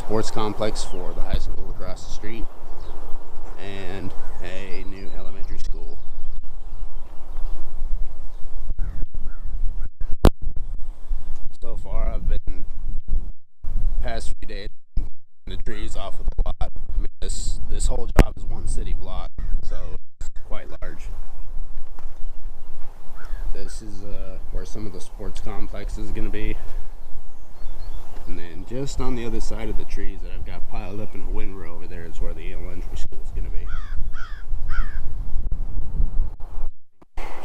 sports complex for the high school across the street and a new elementary school. So far, I've been past few days the trees off of the lot. I mean, this whole job is one city block, so it's quite large. This is where some of the sports complex is going to be. And then just on the other side of the trees that I've got piled up in a windrow over there is where the elementary school is going to be.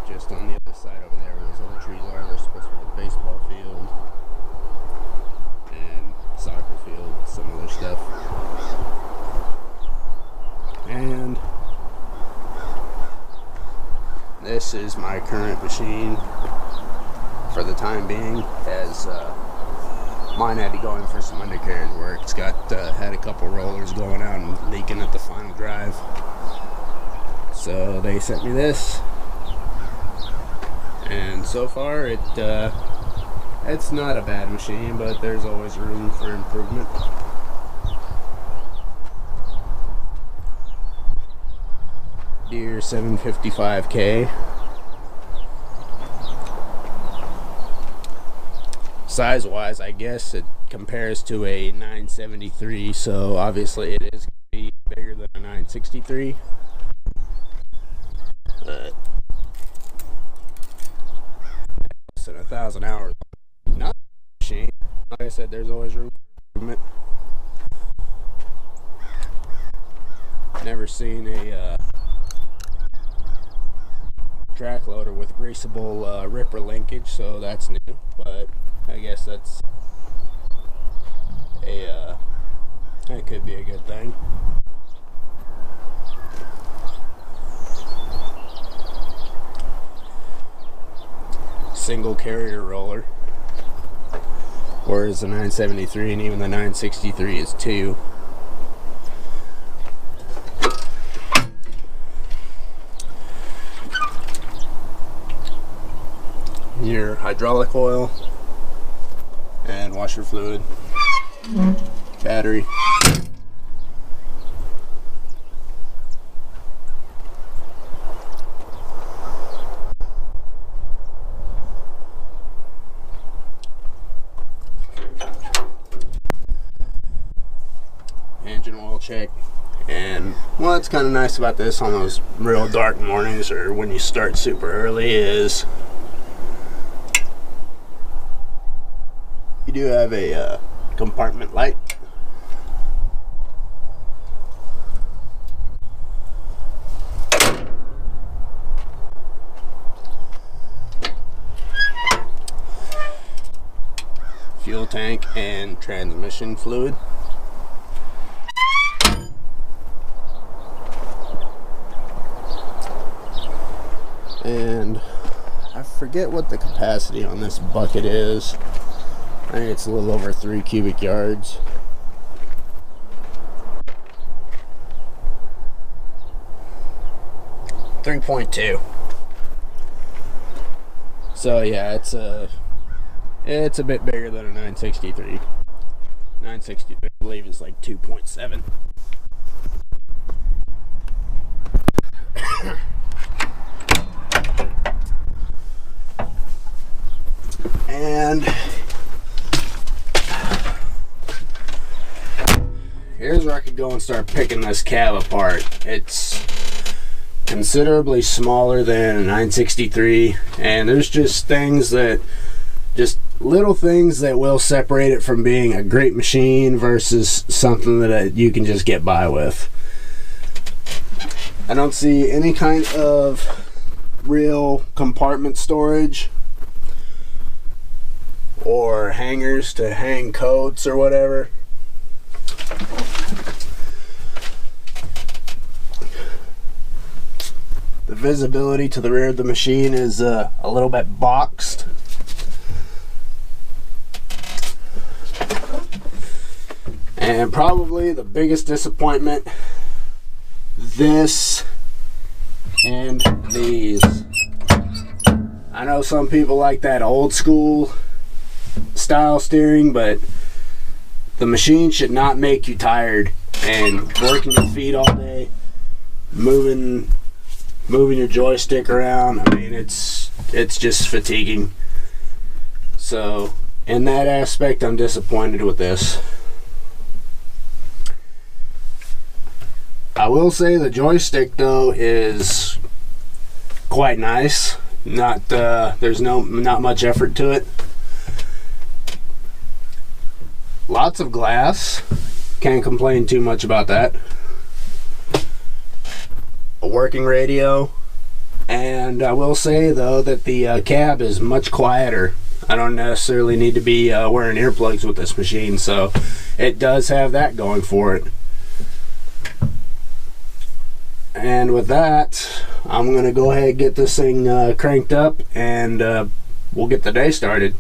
Just on the other side over there where those other trees are, there's supposed to be a baseball field and soccer field, some other stuff. And this is my current machine for the time being, as mine had to go in for some undercarriage work. It's got had a couple rollers going out and leaking at the final drive, so they sent me this, and so far it's not a bad machine, but there's always room for improvement. Deere 755K. Size wise, I guess it compares to a 973, so obviously it is going to be bigger than a 963. But less than 1,000 hours. Not a machine. Like I said, there's always room for improvement. Never seen a track loader with greasable ripper linkage, so that's new, but I guess that's that could be a good thing. Single carrier roller, whereas the 973 and even the 963 is two. Your hydraulic oil and washer fluid, battery, engine oil check. And what's kind of nice about this on those real dark mornings or when you start super early is you do have a compartment light. Fuel tank and transmission fluid. And I forget what the capacity on this bucket is. I think it's a little over 3 cubic yards. .2. So yeah, it's a bit bigger than a 963. 963, I believe, is like 2.7. And here's where I could go and start picking this cab apart. It's considerably smaller than a 963, and there's just little things that will separate it from being a great machine versus something that you can just get by with. I don't see any kind of real compartment storage or hangers to hang coats or whatever. The visibility to the rear of the machine is a little bit boxed. And probably the biggest disappointment, this and these. I know some people like that old school style steering, but the machine should not make you tired, and working your feet all day, moving your joystick around, I mean, it's just fatiguing. So in that aspect, I'm disappointed with this. I will say the joystick though is quite nice. There's not much effort to it. Lots of glass, can't complain too much about that. A working radio, and I will say though that the cab is much quieter. I don't necessarily need to be wearing earplugs with this machine, so it does have that going for it. And with that, I'm gonna go ahead and get this thing cranked up, and we'll get the day started.